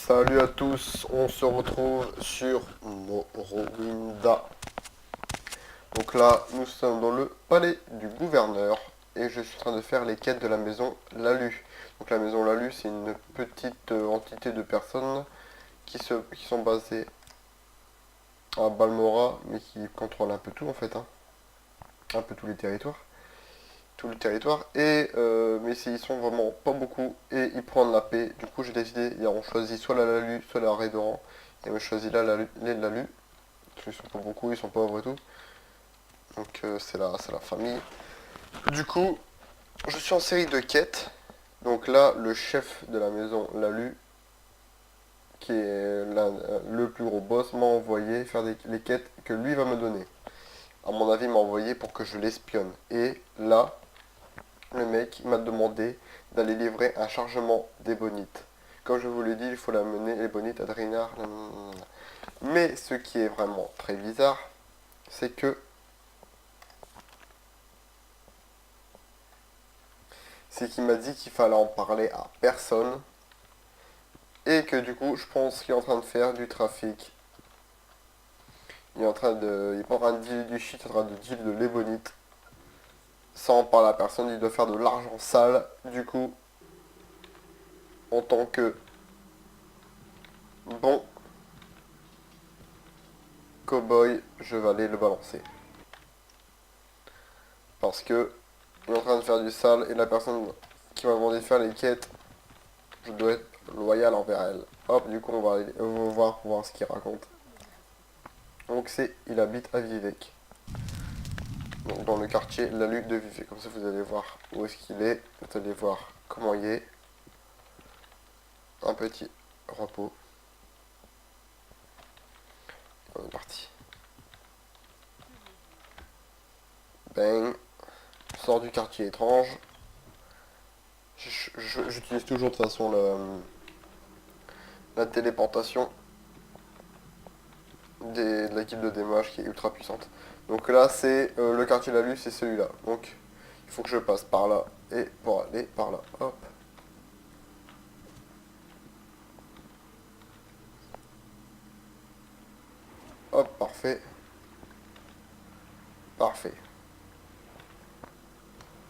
Salut à tous, on se retrouve sur Morrowind. Donc là, nous sommes dans le palais du gouverneur et je suis en train de faire les quêtes de la maison Lalu. Donc la maison Lalu, c'est une petite entité de personnes qui sont basées à Balmora, mais qui contrôlent un peu tout en fait, hein. Un peu tous les territoires. Tout le territoire et mais ils sont vraiment pas beaucoup et ils prennent la paix. Du coup j'ai décidé, on choisit soit la Lalu, soit la Raidoran et on choisit là les Lalu. Ils sont pas beaucoup, ils sont pauvres et tout. Donc c'est la famille. Du coup, je suis en série de quêtes. Donc là, le chef de la maison Lalu, qui est le plus gros boss, m'a envoyé faire les quêtes que lui va me donner. À mon avis, il m'a envoyé pour que je l'espionne. Et là, le mec m'a demandé d'aller livrer un chargement d'ébonite. Comme je vous l'ai dit, il faut l'amener l'ébonite à Drinar. Mais ce qui est vraiment très bizarre, c'est que c'est qu'il m'a dit qu'il fallait en parler à personne et que du coup, je pense qu'il est en train de faire du trafic. Il est pas en train de dealer du shit, il est en train de dealer de l'ébonite. Sans en parler à personne, il doit faire de l'argent sale. Du coup, en tant que bon cowboy, je vais aller le balancer. Parce que il est en train de faire du sale et la personne qui m'a demandé de faire les quêtes, je dois être loyal envers elle. Hop, du coup, on va voir ce qu'il raconte. Donc il habite à Vivec. Donc dans le quartier Lalu de Vivec. Comme ça, vous allez voir où est-ce qu'il est. Vous allez voir comment il est. Un petit repos. On est parti. Bang. Sort du quartier étrange. J'utilise toujours de toute façon la téléportation de l'équipe de démage qui est ultra puissante. Donc là, c'est le quartier Lalu, c'est celui-là. Donc il faut que je passe par là et pour aller par là. Hop. Hop, parfait. Parfait.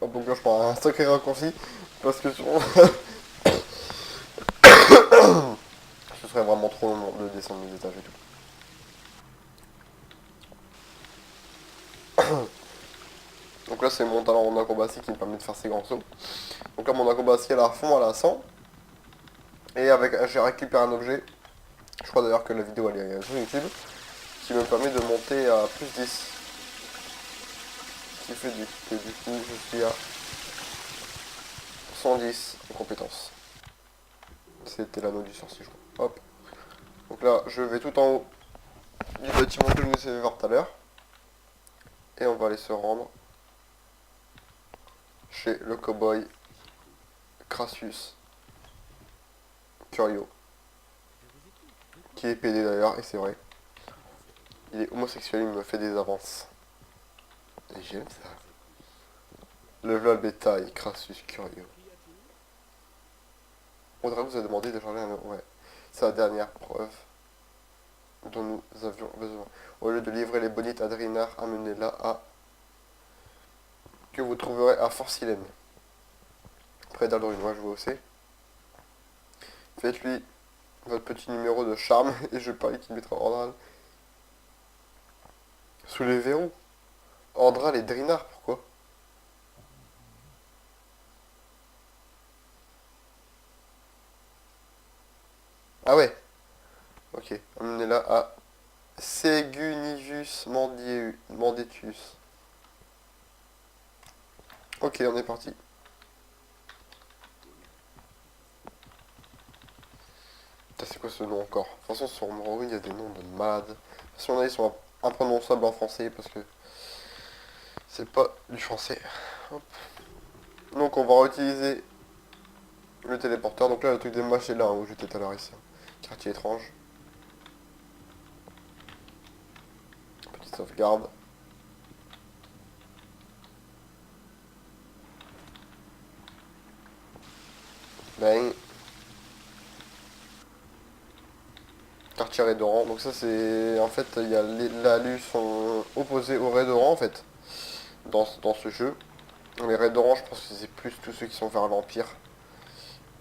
Hop, donc là, je prends un sacré raccourci parce que sinon, ce serait vraiment trop long de descendre les étages et tout. Donc là, c'est mon talent en acrobatie qui me permet de faire ces grands sauts. Donc là, mon acrobatie, elle est à fond, elle est à 100. Et avec, j'ai récupéré un objet. Je crois d'ailleurs que la vidéo, elle est sur YouTube. Qui me permet de monter à plus 10. Ce qui fait que du coup, je suis à 110 en compétences. C'était l'anneau du sorcier, je crois. Hop. Donc là, je vais tout en haut du bâtiment que je vous ai vu tout à l'heure. Et on va aller se rendre chez le cowboy Crassus Curio. Qui est PD d'ailleurs, et c'est vrai. Il est homosexuel, il me fait des avances. Et j'aime ça. Le v'là le bétail, Crassus Curio. Audrey vous a demandé de changer un... Ouais. C'est la dernière preuve dont nous avions besoin. Au lieu de livrer les bonites à Drinar, amenez-la à... que vous trouverez à Fort Silène. Près d'Aldorine, moi je vois aussi. Faites-lui votre petit numéro de charme et je parie qu'il mettra Ordral sous les verrous. Ordral et Drinar, pourquoi? Ah ouais. Ok. Amenez-la à Segunivus Mandetius. Ok, on est parti. C'est quoi ce nom encore? De toute façon, sur Morrowind, il y a des noms de malades. Si on a, ils sont imprononçables en français parce que c'est pas du français. Hop. Donc, on va réutiliser le téléporteur. Donc là, le truc des mâches est là où j'étais tout à l'heure ici. Quartier étrange. Petite sauvegarde. Bang. quartier Raidoran. Donc ça c'est... En fait, il y a les Lalus sont opposés aux Raidoran en fait. Dans ce jeu. Les Raidoran, je pense que c'est plus tous ceux qui sont vers l'Empire.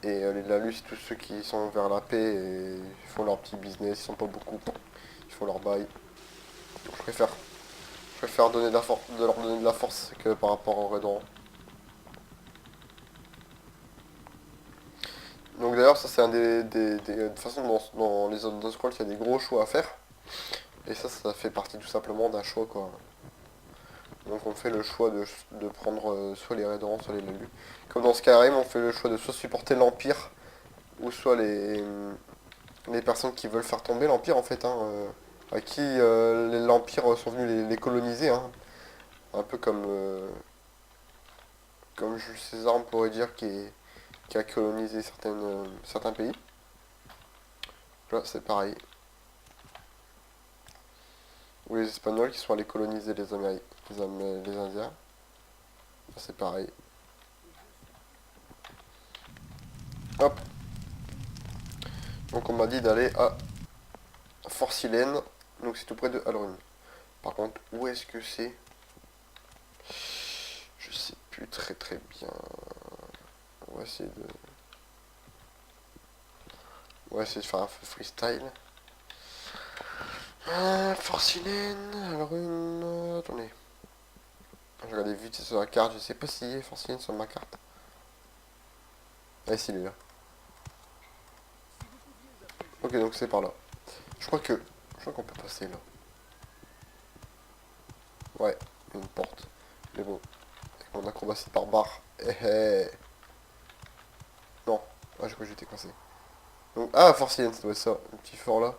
Et les Lalus, c'est tous ceux qui sont vers la paix et ils font leur petit business. Ils sont pas beaucoup. Ils font leur bail. Donc je préfère donner de la force, de leur donner de la force que par rapport aux Raidoran. Donc d'ailleurs, ça c'est un de toute façon, dans les autres Scrolls, il y a des gros choix à faire. Et ça fait partie tout simplement d'un choix, quoi. Donc on fait le choix de prendre soit les Raiders, soit les Lalus. Comme dans Skyrim, on fait le choix de soit supporter l'Empire, ou soit les personnes qui veulent faire tomber l'Empire, en fait, hein, à qui l'Empire sont venus les coloniser, hein. Un peu comme Jules César, on pourrait dire, qui a colonisé certains pays. Là, c'est pareil. Ou les Espagnols qui sont allés coloniser les Américains, les Indiens. Là, c'est pareil. Hop. Donc on m'a dit d'aller à Forcilène. Donc c'est tout près de Alrune. Par contre, où est-ce que c'est? Je sais plus très bien. On va essayer de... On va essayer de faire un freestyle. Forcilène, Alrune... Attendez. Je regardais vite sur la carte, je sais pas s'il y est Forcilène sur ma carte. Ah si, il est là. Ok, donc c'est par là. Je crois qu'on peut passer là. Ouais, il y a une porte. Mais bon, avec mon acrobatie par barre. Non, ah, je crois que j'étais coincé. Donc, ah, Forcilène, ça doit être ça, le petit fort là.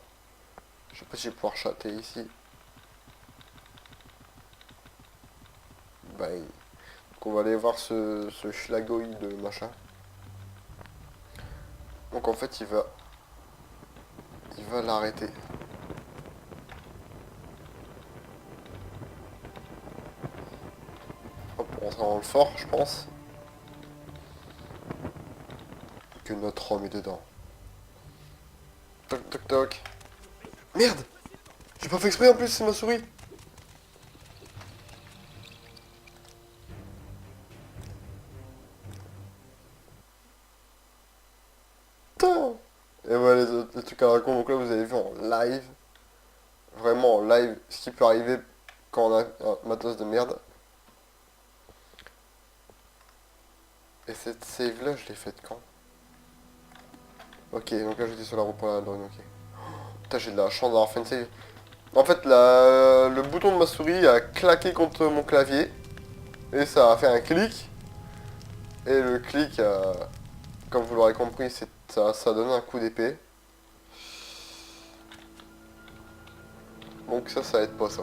Je sais pas si je vais pouvoir chatter ici. Bang. Donc on va aller voir ce schlagoï de machin. Donc en fait il va l'arrêter. Hop, pour rentrer dans le fort, je pense. Que notre homme est dedans. Toc toc toc. Merde! J'ai pas fait exprès en plus, c'est ma souris. Putain! Et voilà les trucs à la con, donc là vous avez vu en live. Vraiment en live, ce qui peut arriver quand on a un matos de merde. Et cette save là, je l'ai faite quand? Ok, donc là j'étais sur la route pour la drone, ok. Putain, j'ai de la chance d'avoir fait une save. En fait, le bouton de ma souris a claqué contre mon clavier. Et ça a fait un clic. Et le clic, comme vous l'aurez compris, ça donne un coup d'épée. Donc ça aide pas ça.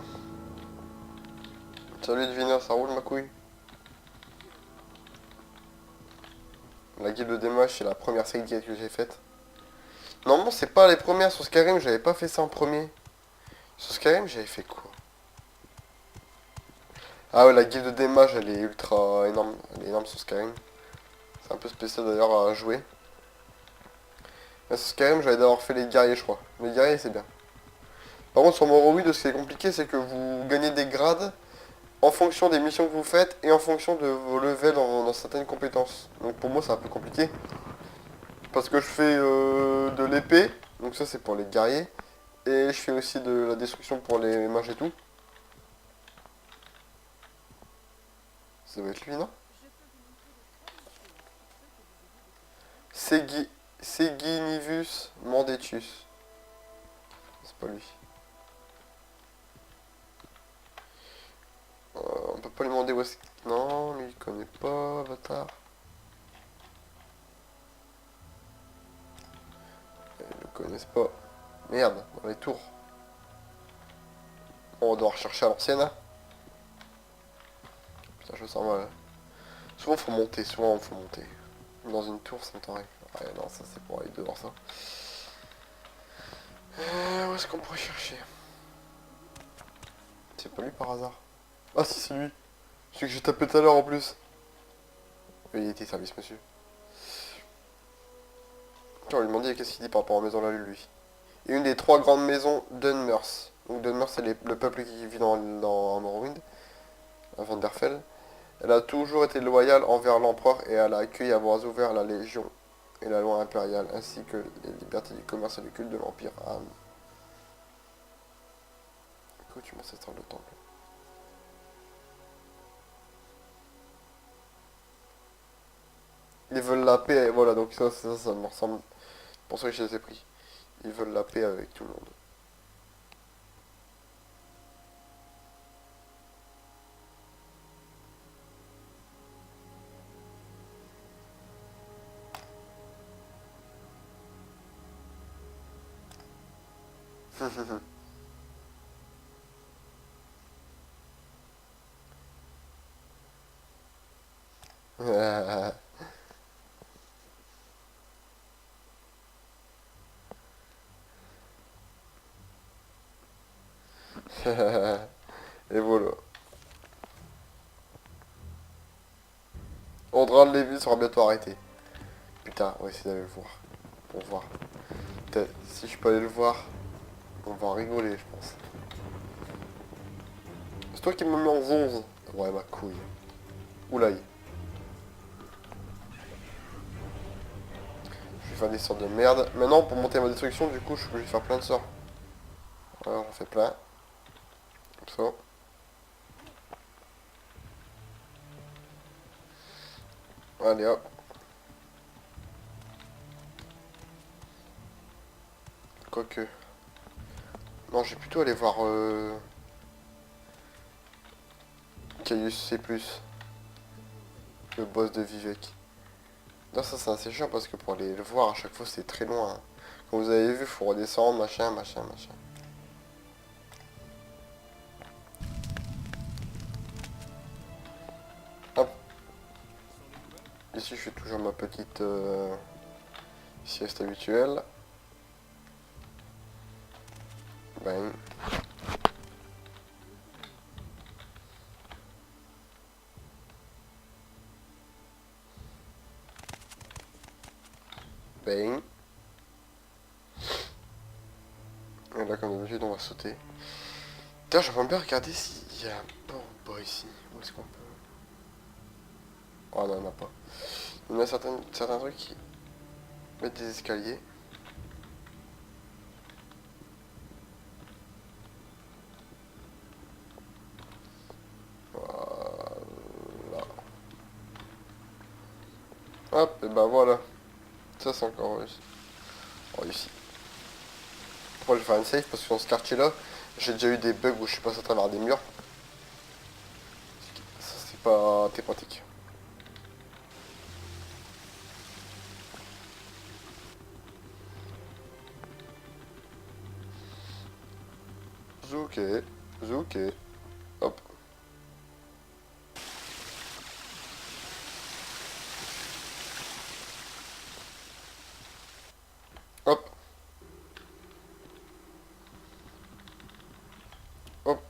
Salut Divina, ça roule ma couille? La guilde de Démache, c'est la première side quête que j'ai faite. Normalement, c'est pas les premières. Sur Skyrim, j'avais pas fait ça en premier. Sur Skyrim, j'avais fait quoi? Ah ouais, la guilde des mages, elle est ultra énorme. Elle est énorme sur Skyrim. C'est un peu spécial d'ailleurs à jouer. Mais sur Skyrim, j'avais d'abord fait les guerriers, je crois. Les guerriers, c'est bien. Par contre, sur Morrowind, ce qui est compliqué, c'est que vous gagnez des grades en fonction des missions que vous faites et en fonction de vos levels dans certaines compétences. Donc pour moi, c'est un peu compliqué. Parce que je fais de l'épée. Donc ça, c'est pour les guerriers. Et je fais aussi de la destruction pour les mages et tout. Ça doit être lui, non? Seguinivus Mandetus. C'est pas lui. On peut pas lui demander où est-ce... Non, lui il connaît pas, Avatar. Ils le connaissent pas. Merde, dans les tours. On va devoir chercher à l'ancienne, hein. Putain, je sens mal. Souvent faut monter, souvent faut monter. Dans une tour, ça me t'arrive. Ouais, non, ça c'est pour aller dehors, ça. Où est-ce qu'on pourrait chercher? C'est pas lui par hasard. Ah si, c'est lui. Celui que j'ai tapé tout à l'heure en plus. Oui, il était service, monsieur. Tiens, on lui demandait qu'est-ce qu'il dit par rapport à la maison là, lui. et une des 3 grandes maisons d'Unmers. Donc Dunmer, c'est le peuple qui vit dans Morrowind, à Vanderfell. Elle a toujours été loyale envers l'empereur et elle a accueilli à bras ouverts la Légion et la loi impériale, ainsi que les libertés du commerce et du culte de l'Empire. Ah, écoute, tu m'as dans le temple. Ils veulent la paix, et voilà, donc ça me ressemble. C'est pour ça que je les ai pris. Ils veulent la paix avec tout le monde. Et voilà. Audran Levy sera bientôt arrêté. Putain, on va essayer d'aller le voir. Pour voir. Peut-être, si je peux aller le voir, on va en rigoler, je pense. C'est toi qui m'as mis en 11. Ouais, ma couille. Oulaï. Je vais faire des sorts de merde. Maintenant, pour monter ma destruction, du coup, je suis obligé de faire plein de sorts. Alors, j'en fais plein. Comme ça. Allez, hop. Quoique. Non, j'ai plutôt aller voir Caius C+, le boss de Vivek. Non, ça c'est assez chiant parce que pour aller le voir à chaque fois c'est très loin, hein. Comme vous avez vu, faut redescendre, machin. Hop. Ici je fais toujours ma petite sieste habituelle. Bang. Bang. Et là comme d'habitude on va sauter. Putain, j'aimerais bien regarder s'il y a un port ou pas ici. Où est-ce qu'on peut... Oh non, il n'y en a pas. Il y en a certains trucs qui mettent des escaliers. Voilà. Hop, et ben voilà. Ça c'est encore réussi. Moi je vais faire une save parce que dans ce quartier là, j'ai déjà eu des bugs où je suis passé à travers des murs. Ça c'est pas pratique. Zouké, zouké. Hop. Hop. Hop.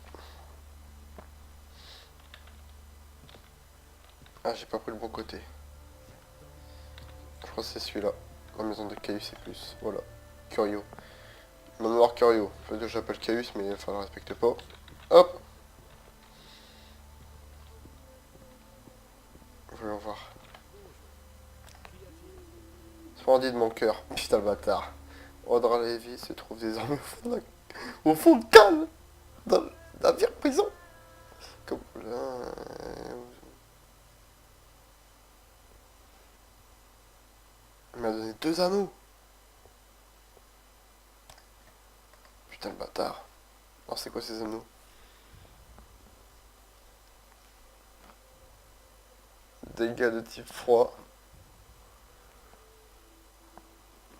Ah, j'ai pas pris le bon côté. Je crois que c'est celui-là. La maison de Caius et plus. Voilà. Curio. Manoir Curio. Faut dire que j'appelle Caius, mais enfin, je le respecte pas. Hop. Voyons voir. Splendide mon cœur. Putain le bâtard. Audra Levy se trouve désormais au fond de cale. Dans la vieille prison. Comme là. Il m'a donné 2 anneaux. Putain le bâtard. Alors c'est quoi ces anneaux? Dégâts de type froid.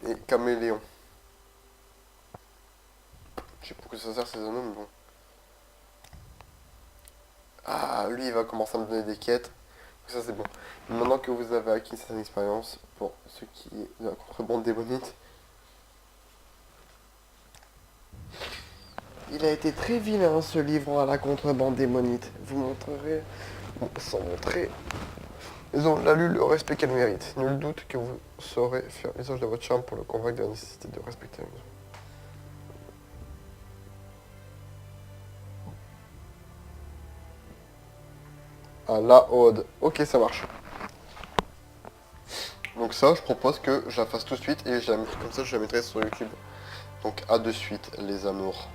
Et caméléon. Je sais pas pourquoi ça sert ces anneaux, mais bon. Ah, lui il va commencer à me donner des quêtes. Ça c'est bon. Maintenant que vous avez acquis cette expérience, pour ce qui est de la contrebande des bonites, il a été très vilain ce livre à la contrebande des monites. Vous montrerez, sans montrer, ils ont là lu le respect qu'elle mérite. Nul doute que vous saurez faire usage de votre charme pour le convaincre de la nécessité de respecter la maison. à la ode. Ok, ça marche. Donc ça, je propose que je la fasse tout de suite et comme ça, je la mettrai sur YouTube. Donc à de suite, les amours.